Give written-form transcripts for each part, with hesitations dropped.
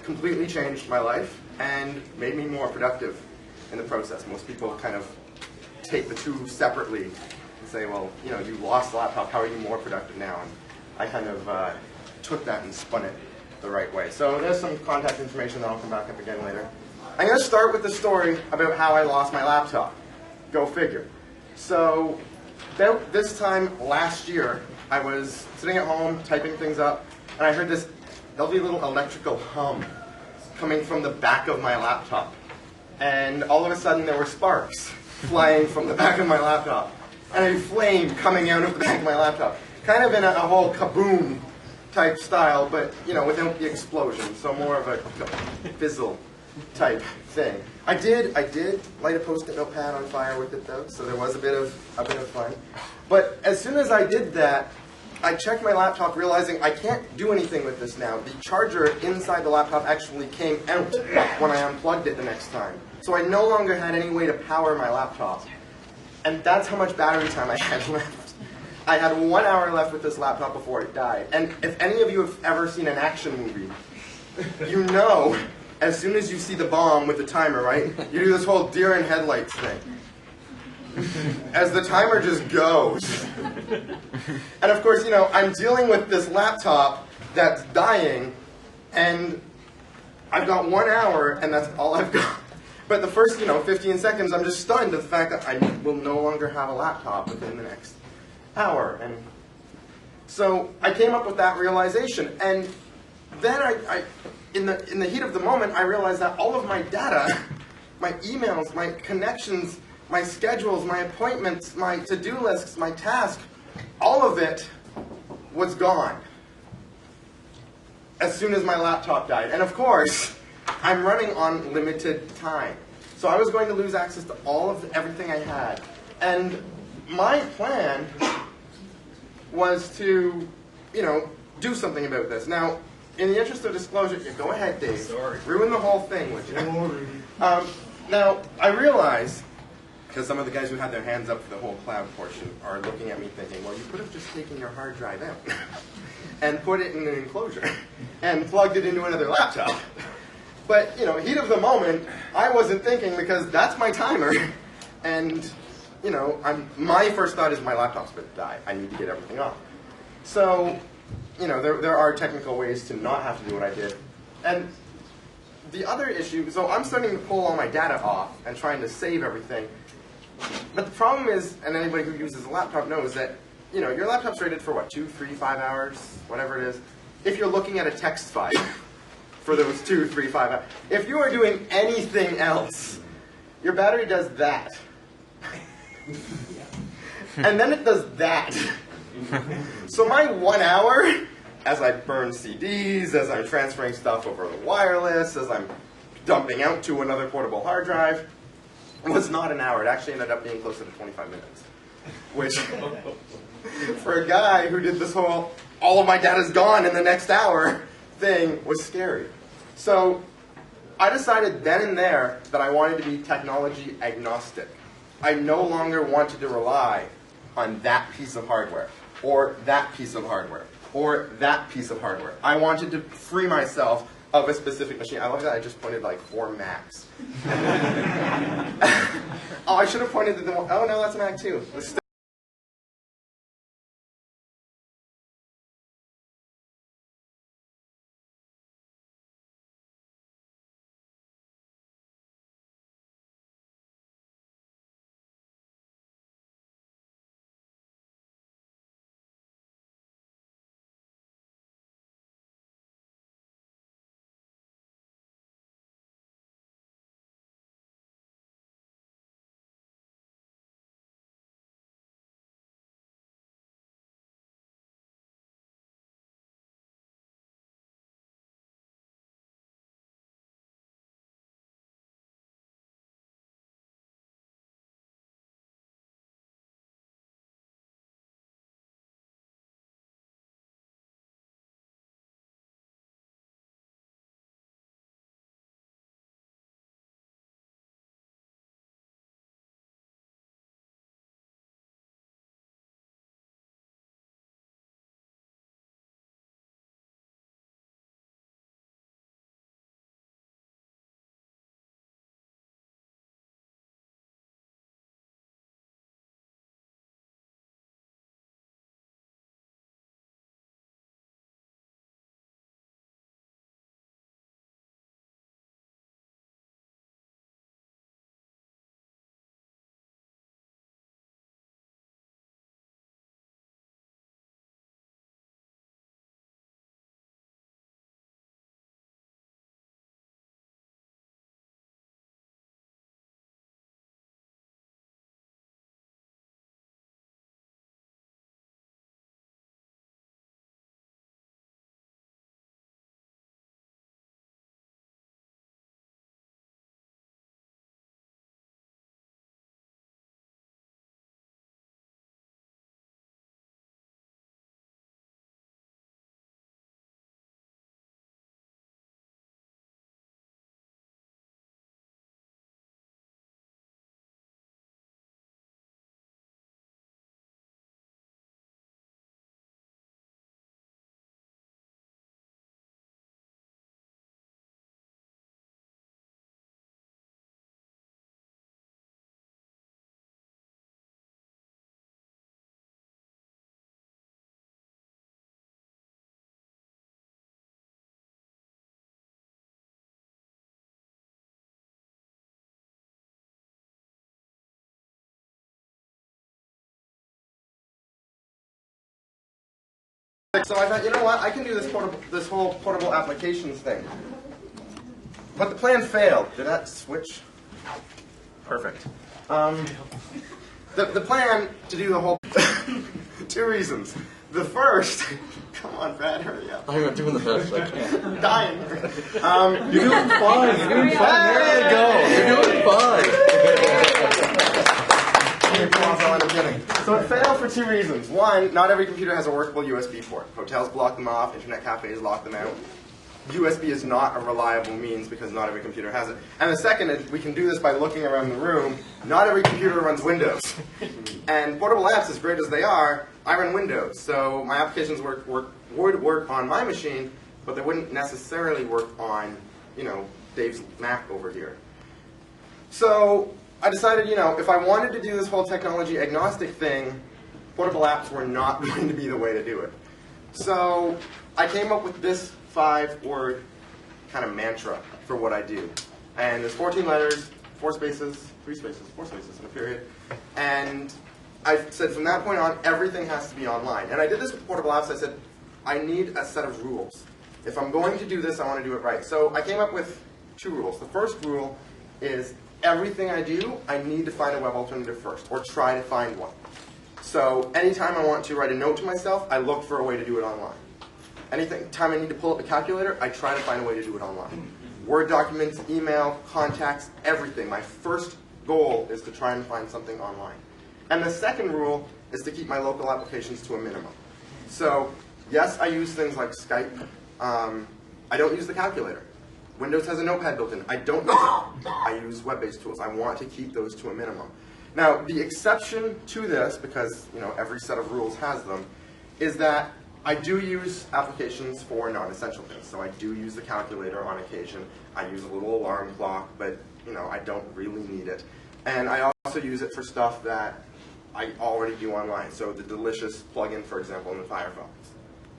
completely changed my life and made me more productive in the process. Most people kind of take the two separately and say, well, you know, you lost the laptop, how are you more productive now? And I kind of took that and spun it the right way. So there's some contact information that I'll come back up again later. I'm going to start with the story about how I lost my laptop. Go figure. So about this time last year, I was sitting at home typing things up, and I heard this lovely little electrical hum coming from the back of my laptop. And all of a sudden there were sparks flying from the back of my laptop, and a flame coming out of the back of my laptop. Kind of in a whole kaboom type style, but you know, without the explosion, so more of a fizzle type thing. I did light a post-it notepad on fire with it though, so there was a bit of fun. But as soon as I did that, I checked my laptop, realizing I can't do anything with this now. The charger inside the laptop actually came out when I unplugged it the next time. So I no longer had any way to power my laptop. And that's how much battery time I had left. I had 1 hour left with this laptop before it died. And if any of you have ever seen an action movie, you know, as soon as you see the bomb with the timer, right, you do this whole deer in headlights thing. As the timer just goes. And of course, you know, I'm dealing with this laptop that's dying, and I've got 1 hour, and that's all I've got. But the first, 15 seconds, I'm just stunned at the fact that I will no longer have a laptop within the next hour. And so I came up with that realization. And then in the heat of the moment, I realized that all of my data, my emails, my connections, my schedules, my appointments, my to-do lists, my tasks, all of it was gone as soon as my laptop died. And of course, I'm running on limited time. So I was going to lose access to everything I had. And my plan was to, do something about this. Now, in the interest of disclosure, go ahead, Dave. Sorry. Ruin the whole thing, would you? Now, I realize, because some of the guys who had their hands up for the whole cloud portion are looking at me thinking, well, you could have just taken your hard drive out and put it in an enclosure and plugged it into another laptop. But, heat of the moment, I wasn't thinking because that's my timer. And, my first thought is my laptop's going to die. I need to get everything off. So, there are technical ways to not have to do what I did. And the other issue, so I'm starting to pull all my data off and trying to save everything. But the problem is, and anybody who uses a laptop knows that, your laptop's rated for what, 2, 3, 5 hours, whatever it is, if you're looking at a text file for those 2, 3, 5 hours. If you are doing anything else, your battery does that. And then it does that. So my 1 hour, as I burn CDs, as I'm transferring stuff over the wireless, as I'm dumping out to another portable hard drive, was not an hour. It actually ended up being closer to 25 minutes. Which, for a guy who did this whole, all of my data's gone in the next hour thing, was scary. So I decided then and there that I wanted to be technology agnostic. I no longer wanted to rely on that piece of hardware, or that piece of hardware, or that piece of hardware. I wanted to free myself of a specific machine. I love that I just pointed like 4 Macs. Oh, I should have pointed to the one. Oh no, that's a Mac too. So I thought, you know what, I can do this whole portable applications thing. But the plan failed. Did that switch? Perfect. The plan to do the whole... Two reasons. The first... Come on, Brad, hurry up. I'm doing the best I can. I'm dying. You're doing fine. You're doing fine. There you go. You're doing fine. I'm kidding. So it failed for two reasons. One, not every computer has a workable USB port. Hotels block them off. Internet cafes lock them out. USB is not a reliable means because not every computer has it. And the second is we can do this by looking around the room. Not every computer runs Windows. And portable apps, as great as they are, I run Windows. So my applications would work on my machine, but they wouldn't necessarily work on, Dave's Mac over here. So I decided, if I wanted to do this whole technology agnostic thing, portable apps were not going to be the way to do it. So I came up with this 5-word kind of mantra for what I do. And there's 14 letters, 4 spaces, 3 spaces, 4 spaces, and a period. And I said from that point on, everything has to be online. And I did this with portable apps. I said, I need a set of rules. If I'm going to do this, I want to do it right. So I came up with 2 rules. The first rule is everything I do, I need to find a web alternative first, or try to find one. So anytime I want to write a note to myself, I look for a way to do it online. Anytime I need to pull up a calculator, I try to find a way to do it online. Word documents, email, contacts, everything. My first goal is to try and find something online. And the second rule is to keep my local applications to a minimum. So yes, I use things like Skype. I don't use the calculator. Windows has a notepad built in. I don't use it. I use web-based tools. I want to keep those to a minimum. Now, the exception to this, because every set of rules has them, is that I do use applications for non-essential things. So I do use the calculator on occasion. I use a little alarm clock, but I don't really need it. And I also use it for stuff that I already do online. So the Delicious plugin, for example, in the Firefox.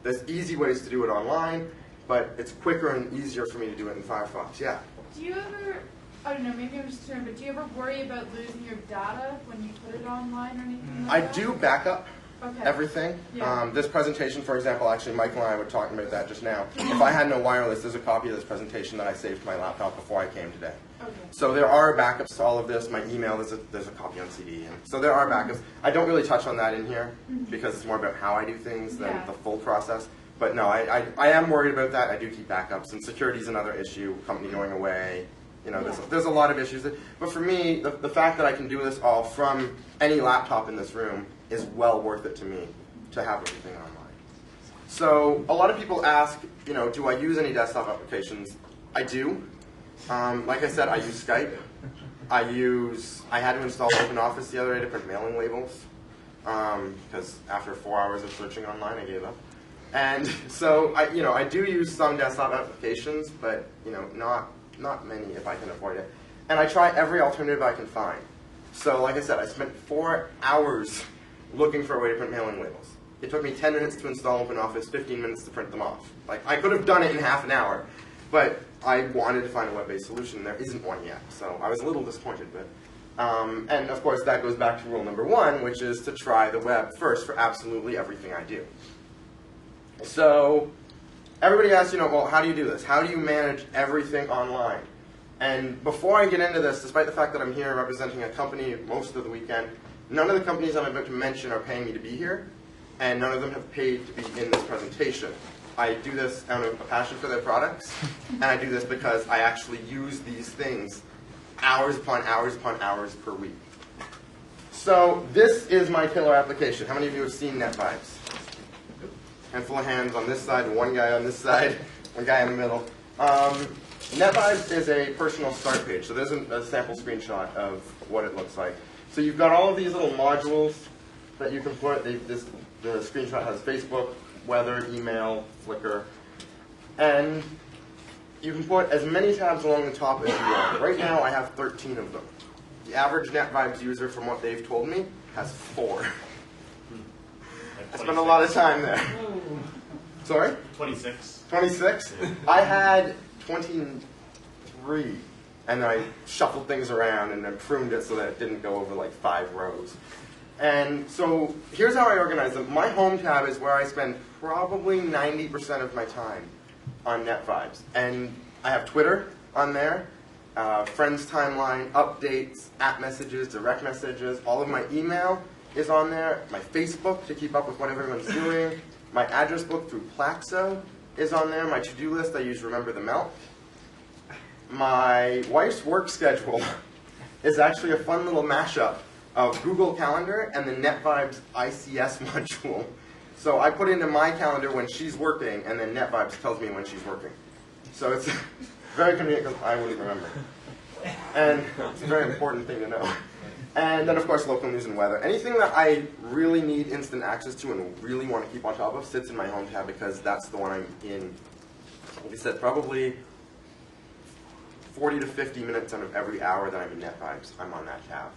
There's easy ways to do it online, but it's quicker and easier for me to do it in Firefox. Yeah? Do you ever, I don't know, maybe I'm just concerned, but do you ever worry about losing your data when you put it online or anything like that? I do backup Okay. everything. Yeah. This presentation, for example, actually Michael and I were talking about that just now. If I had no wireless, there's a copy of this presentation that I saved to my laptop before I came today. Okay. So there are backups to all of this. My email, there's a copy on CD. And so there are backups. I don't really touch on that in here because it's more about how I do things than the full process. But no, I am worried about that. I do keep backups, and security is another issue, company going away. There's a lot of issues. But for me, the fact that I can do this all from any laptop in this room is well worth it to me to have everything online. So a lot of people ask, do I use any desktop applications? I do. Like I said, I use Skype. I had to install OpenOffice the other day to print mailing labels because after 4 hours of searching online, I gave up. And so I do use some desktop applications, but not many if I can avoid it. And I try every alternative I can find. So like I said, I spent 4 hours looking for a way to print mailing labels. It took me 10 minutes to install OpenOffice, 15 minutes to print them off. Like I could have done it in half an hour, but I wanted to find a web-based solution. There isn't one yet, so I was a little disappointed. But and of course, that goes back to rule number 1, which is to try the web first for absolutely everything I do. So everybody asks, well, how do you do this? How do you manage everything online? And before I get into this, despite the fact that I'm here representing a company most of the weekend, none of the companies I'm about to mention are paying me to be here, and none of them have paid to be in this presentation. I do this out of a passion for their products, and I do this because I actually use these things hours upon hours upon hours per week. So this is my killer application. How many of you have seen NetVibes? Handful of hands on this side, one guy on this side, one guy in the middle. NetVibes is a personal start page. So there's a sample screenshot of what it looks like. So you've got all of these little modules that you can put. The screenshot has Facebook, weather, email, Flickr. And you can put as many tabs along the top as you want. Right now I have 13 of them. The average NetVibes user, from what they've told me, has 4. I spent a lot of time there. Sorry? 26. 26? I had 23. And I shuffled things around and then pruned it so that it didn't go over like 5 rows. And so here's how I organize them. My home tab is where I spend probably 90% of my time on NetVibes. And I have Twitter on there, friends timeline, updates, app messages, direct messages, all of my email is on there, my Facebook to keep up with what everyone's doing, my address book through Plaxo is on there, my to-do list I use Remember the Melt. My wife's work schedule is actually a fun little mashup of Google Calendar and the NetVibes ICS module. So I put into my calendar when she's working, and then NetVibes tells me when she's working. So it's very convenient because I wouldn't remember. And it's a very important thing to know. And then, of course, local news and weather. Anything that I really need instant access to and really want to keep on top of sits in my home tab because that's the one I'm in, like I said, probably 40 to 50 minutes out of every hour that I'm in NetVibes, I'm on that tab.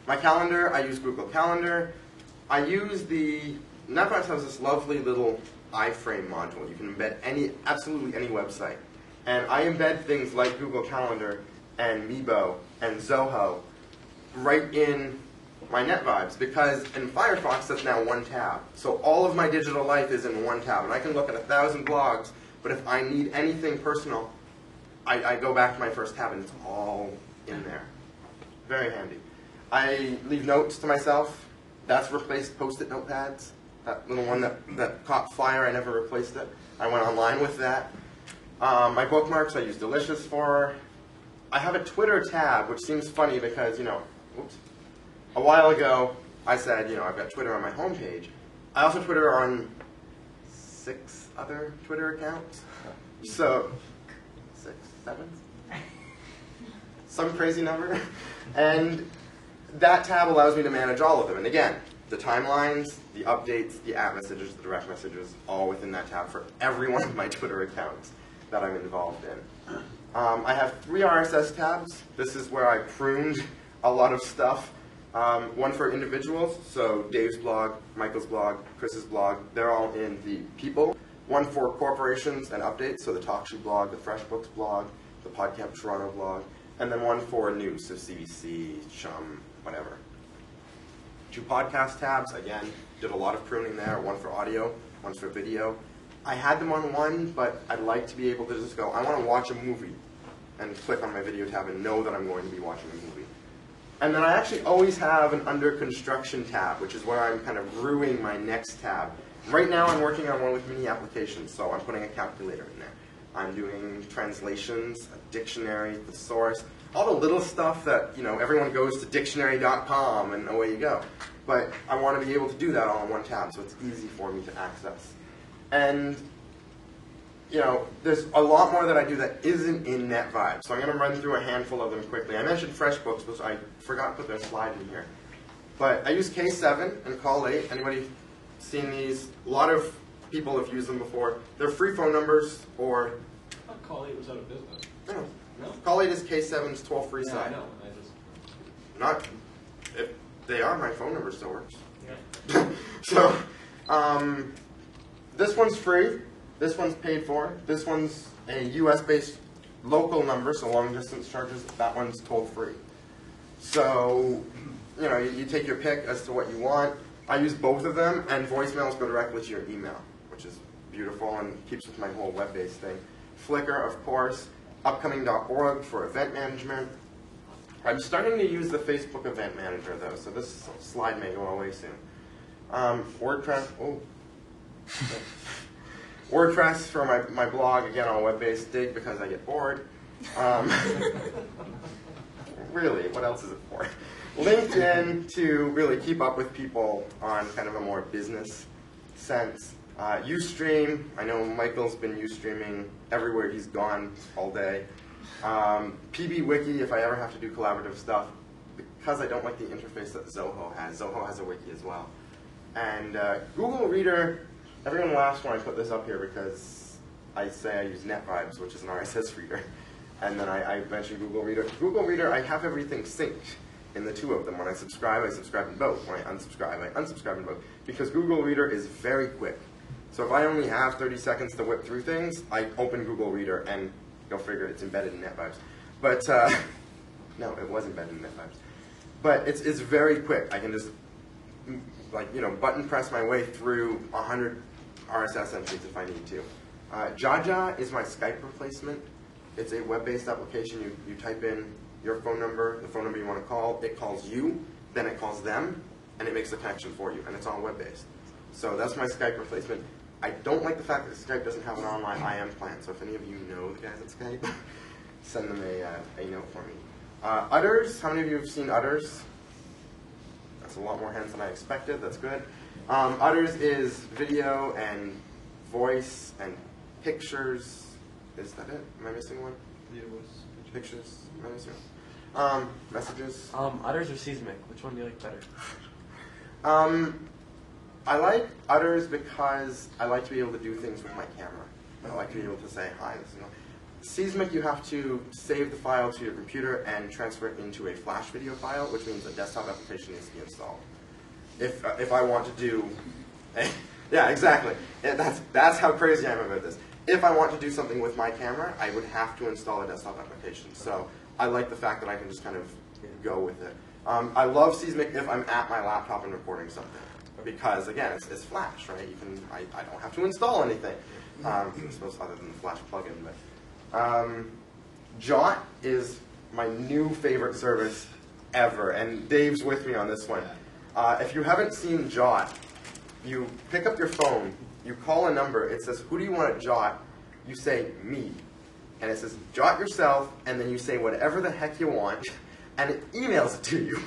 My calendar, I use Google Calendar. I use NetVibes has this lovely little iframe module. You can embed absolutely any website. And I embed things like Google Calendar and Meebo and Zoho right in my NetVibes because in Firefox that's now one tab. So all of my digital life is in one tab. And I can look at 1,000 blogs, but if I need anything personal, I go back to my first tab and it's all in there. Very handy. I leave notes to myself. That's replaced Post-it notepads. That little one that caught fire, I never replaced it. I went online with that. My bookmarks I use Delicious for. I have a Twitter tab, which seems funny because, oops, a while ago I said, I've got Twitter on my homepage. I also Twitter on 6 other Twitter accounts. So, 6, 7? Some crazy number. And that tab allows me to manage all of them. And again, the timelines, the updates, the app messages, the direct messages, all within that tab for every one of my Twitter accounts that I'm involved in. I have 3 RSS tabs. This is where I pruned a lot of stuff. One for individuals, so Dave's blog, Michael's blog, Chris's blog, they're all in the people. One for corporations and updates, so the TalkShoe blog, the FreshBooks blog, the PodCamp Toronto blog, and then one for news, so CBC, Chum, whatever. 2 podcast tabs, again, did a lot of pruning there, one for audio, one for video. I had them on one, but I'd like to be able to just go, I want to watch a movie, and click on my video tab and know that I'm going to be watching a movie. And then I actually always have an under construction tab, which is where I'm kind of brewing my next tab. Right now I'm working on one with mini applications, so I'm putting a calculator in there. I'm doing translations, a dictionary, thesaurus, all the little stuff that, everyone goes to dictionary.com and away you go. But I want to be able to do that all in one tab, so it's easy for me to access. And, there's a lot more that I do that isn't in NetVibes, so I'm going to run through a handful of them quickly. I mentioned FreshBooks, which I forgot to put their slide in here. But I use K7 and Call 8. Anybody seen these? A lot of people have used them before. They're free phone numbers, or... I thought Call 8 was out of business. No. Call 8 is K7's toll-free side. I know. Not... If they are, my phone number still works. Yeah. So, this one's free. This one's paid for. This one's a US-based local number, so long-distance charges. That one's toll-free. So, you take your pick as to what you want. I use both of them, and voicemails go directly to your email, which is beautiful and keeps with my whole web-based thing. Flickr, of course. Upcoming.org for event management. I'm starting to use the Facebook event manager, though, so this slide may go away soon. WordPress. Oh. WordPress for my blog, again, on web-based. Dig because I get bored. Really, what else is it for? LinkedIn to really keep up with people on kind of a more business sense. Ustream, I know Michael's been Ustreaming everywhere he's gone all day. PBWiki, if I ever have to do collaborative stuff, because I don't like the interface that Zoho has. Zoho has a wiki as well. And Google Reader, everyone laughs when I put this up here because I say I use NetVibes, which is an RSS reader. And then I mention Google Reader. Google Reader, I have everything synced in the 2 of them. When I subscribe in both. When I unsubscribe in both. Because Google Reader is very quick. So if I only have 30 seconds to whip through things, I open Google Reader and you'll figure it's embedded in NetVibes. But, no, it was embedded in NetVibes. But it's very quick. I can just, button press my way through 100 RSS entries if I need to. Jaja is my Skype replacement. It's a web-based application. You type in your phone number, the phone number you want to call, it calls you, then it calls them, and it makes the connection for you, and it's all web-based. So that's my Skype replacement. I don't like the fact that Skype doesn't have an online IM plan, so if any of you know the guys at Skype, send them a note for me. Utters, how many of you have seen Utters? That's a lot more hands than I expected, that's good. Utters is video and voice and pictures. Is that it? Am I missing one? Video, voice, Pictures? Am I missing one? Messages? Utters or Seismic? Which one do you like better? I like Utters because I like to be able to do things with my camera. I like to be able to say hi. Seismic, you have to save the file to your computer and transfer it into a Flash video file, which means a desktop application needs to be installed. If I want to do, yeah, exactly. That's how crazy I am about this. If I want to do something with my camera, I would have to install a desktop application. So I like the fact that I can just kind of go with it. I love Seismic if I'm at my laptop and recording something, because again, it's Flash, right? I don't have to install anything. I suppose other than the Flash plugin, but Jot is my new favorite service ever, and Dave's with me on this one. If you haven't seen Jot, you pick up your phone, you call a number, it says, who do you want to Jot? You say, me. And it says, Jot yourself, and then you say whatever the heck you want, and it emails it to you.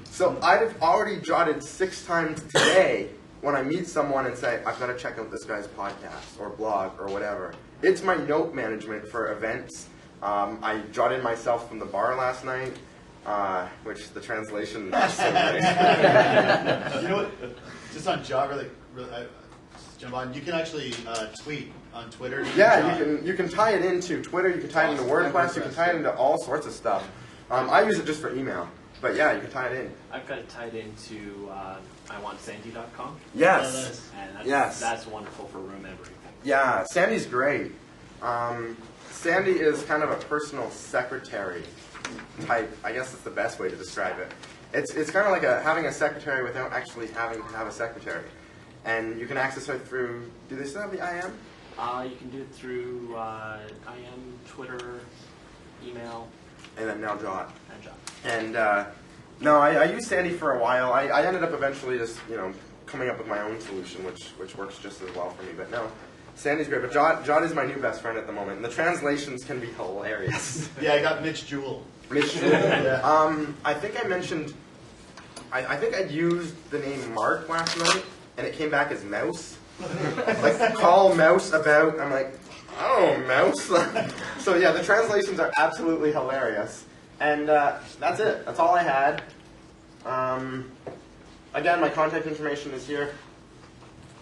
So I've already jotted 6 times today when I meet someone and say, I've got to check out this guy's podcast or blog or whatever. It's my note management for events. I jotted myself from the bar last night, which the translation is so nice. You know what? Just on Jot, really, jump on. You can actually tweet on Twitter. Yeah, you can tie it into Twitter. You can tie it into WordPress. You can tie it into all sorts of stuff. I use it just for email, but yeah, you can tie it in. I've got it tied into iwantsandy.com. Yes. And Yes. That's wonderful for room everything. Yeah, Sandy's great. Sandy is kind of a personal secretary type. I guess that's the best way to describe it. It's kind of like having a secretary without actually having to have a secretary. And you can access it through, do they still have the IM? You can do it through IM, Twitter, email, And then now Jot. and Jot. And no, I used Sandy for a while. I ended up eventually just, coming up with my own solution, which works just as well for me. But no, Sandy's great. But Jot is my new best friend at the moment. And the translations can be hilarious. Yeah, I got Mitch Jewell. Mitch Jewell. Yeah. I think I mentioned, I think I used the name Mark last night, and it came back as Mouse. Like, call Mouse about, I'm like, oh, Mouse. So yeah, the translations are absolutely hilarious. And that's it. That's all I had. Again, my contact information is here.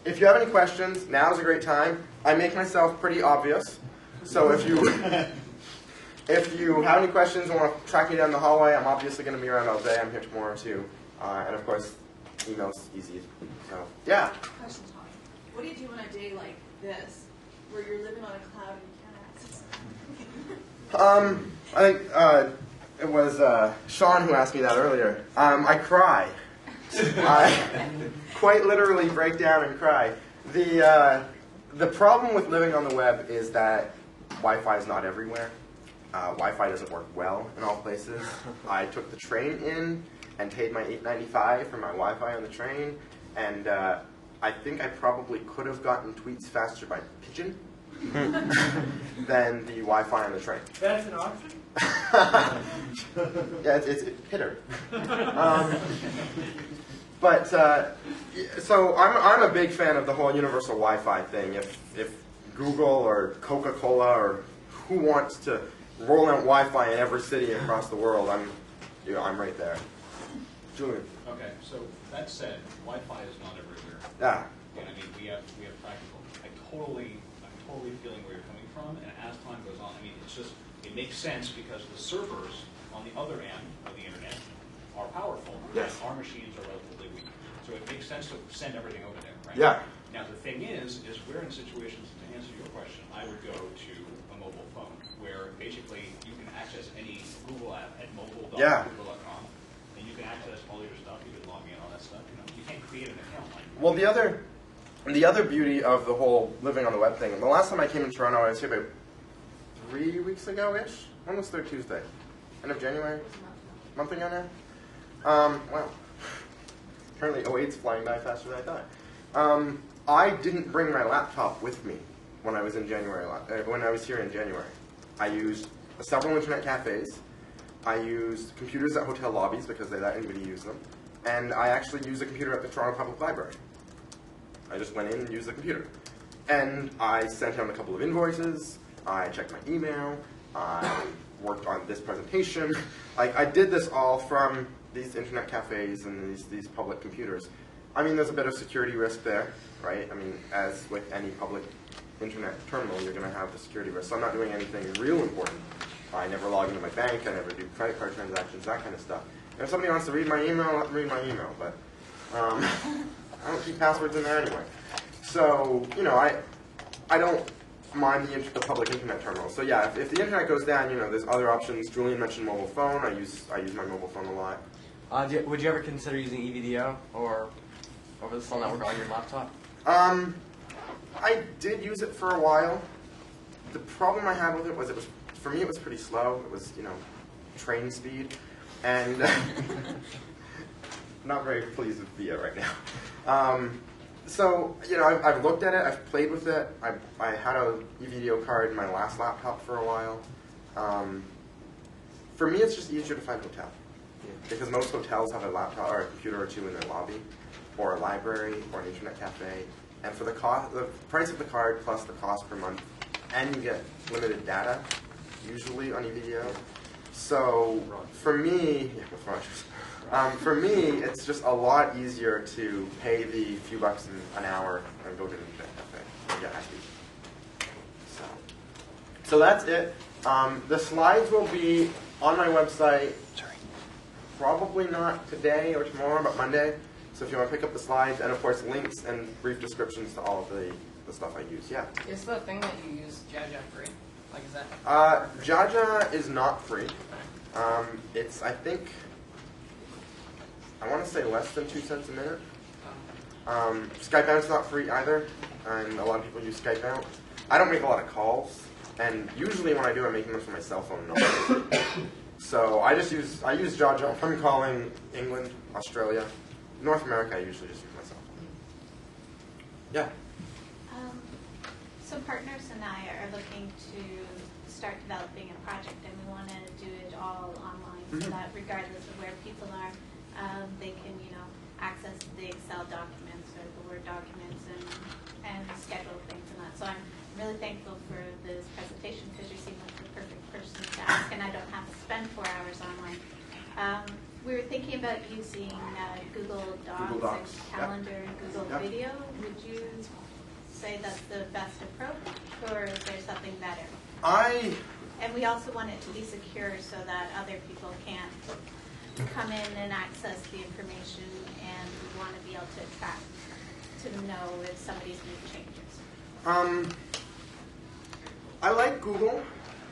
If you have any questions, now's a great time. I make myself pretty obvious. So if you have any questions and want to track me down the hallway, I'm obviously going to be around all day. I'm here tomorrow too. And of course, email's easy. So yeah. Question, Tom. What do you do on a day like this, where you're living on a cloud and you can't access it? I think it was Sean who asked me that earlier. I cry. I quite literally break down and cry. The problem with living on the web is that Wi-Fi is not everywhere. Wi-Fi doesn't work well in all places. I took the train in and paid my $8.95 for my Wi-Fi on the train, and I think I probably could have gotten tweets faster by pigeon than the Wi-Fi on the train. That's an option? Yeah, it's hitter. But so I'm a big fan of the whole universal Wi-Fi thing. If Google or Coca-Cola or who wants to roll out Wi-Fi in every city across the world, I'm right there. Julian. Okay, so that said, Wi-Fi is not everywhere. Yeah. And I mean, we have practical. I'm totally feeling where you're coming from, and as time goes on, I mean, it makes sense because the servers on the other end of the internet are powerful. Yes. Our machines are relatively weak. So it makes sense to send everything over there, right? Yeah. Now the thing is we're in situations, to answer your question, I would go to a mobile phone where basically you can access any Google app at mobile.google.com, and you can access all your stuff, you can log in, all that stuff. You can't create an account like that. Well, the the other beauty of the whole living on the web thing, and the last time I came in Toronto, I was here about 3 weeks ago-ish, almost third Tuesday, end of January, month ago now. Wow. Apparently 08's flying by faster than I thought. I didn't bring my laptop with me when I was in January. When I was here in January, I used several internet cafes. I used computers at hotel lobbies because they let anybody use them, and I actually used a computer at the Toronto Public Library. I just went in and used the computer, and I sent out a couple of invoices. I checked my email. I worked on this presentation. Like, I did this all from these internet cafes and these public computers. I mean, there's a bit of security risk there, right? I mean, as with any public internet terminal, you're going to have the security risk. So I'm not doing anything real important. I never log into my bank. I never do credit card transactions, that kind of stuff. And if somebody wants to read my email, I'll have to read my email. But I don't keep passwords in there anyway. So, you know, I don't mind the public internet terminal. So yeah, if the internet goes down, you know, there's other options. Julian mentioned mobile phone. I use my mobile phone a lot. Would you ever consider using EVDO or over the cell network on your laptop? I did use it for a while. The problem I had with it was for me it was pretty slow. It was, you know, train speed, and not very pleased with VIA right now. So, you know, I've looked at it, I've played with it. I had a EVDO card in my last laptop for a while. For me, it's just easier to find a hotel. Because most hotels have a laptop or a computer or two in their lobby, or a library, or an internet cafe. And for the price of the card plus the cost per month, and you get limited data, usually on EVDO. So for me, yeah, with Rogers. For me, it's just a lot easier to pay the few bucks an hour and go to an internet cafe and get happy. So that's it. The slides will be on my website. Probably not today or tomorrow, but Monday. So if you want to pick up the slides, and of course links and brief descriptions to all of the stuff I use. Yeah. Is the thing that you use Jaja free? Like, is that? Jaja is not free. It's, I think, I want to say less than 2 cents a minute. Skypeout's not free either, and a lot of people use Skypeout. I don't make a lot of calls, and usually when I do, I'm making them from my cell phone number. So I use Jaja if I'm calling England, Australia, North America. I usually just use my cell phone. Yeah. So partners and I are looking to start developing a project, and we want to do it all online, so that regardless of where people are, they can, you know, access the Excel documents or the Word documents and schedule things and that. So I'm really thankful for this presentation because you seem like the perfect person to ask, and I don't have to spend 4 hours online. We were thinking about using Google Docs and Calendar and Google Video. Would you say that's the best approach, or is there something better? And we also want it to be secure so that other people can't come in and access the information, and we want to be able to track to know if somebody's made changes. I like Google.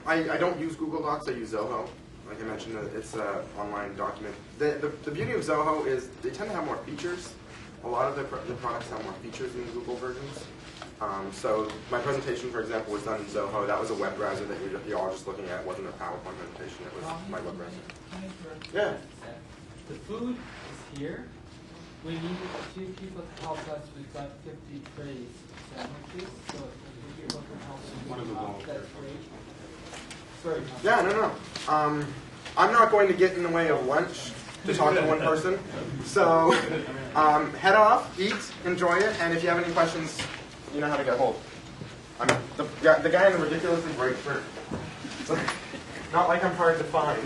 I don't use Google Docs, I use Zoho. Like I mentioned, it's an online document. The beauty of Zoho is they tend to have more features. A lot of the products have more features than the Google versions. So my presentation, for example, was done in Zoho. That was a web browser that you're all just looking at. It wasn't a PowerPoint presentation. It was my web browser. Yeah. The food is here. We need a few people to help us. We've got 50 trays of sandwiches. So if people can help us, that's great. Sorry. Yeah, no. I'm not going to get in the way of lunch to talk to one person. So head off, eat, enjoy it, and if you have any questions, you know how to get a hold. I mean, the guy in the ridiculously bright shirt. Not like I'm hard to find.